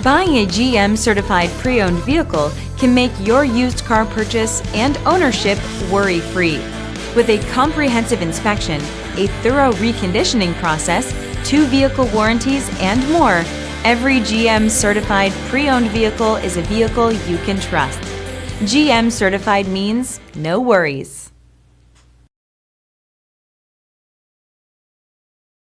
Buying a GM-certified pre-owned vehicle can make your used car purchase and ownership worry-free. With a comprehensive inspection, a thorough reconditioning process, 2 vehicle warranties, and more, every GM-certified pre-owned vehicle is a vehicle you can trust. GM-certified means no worries.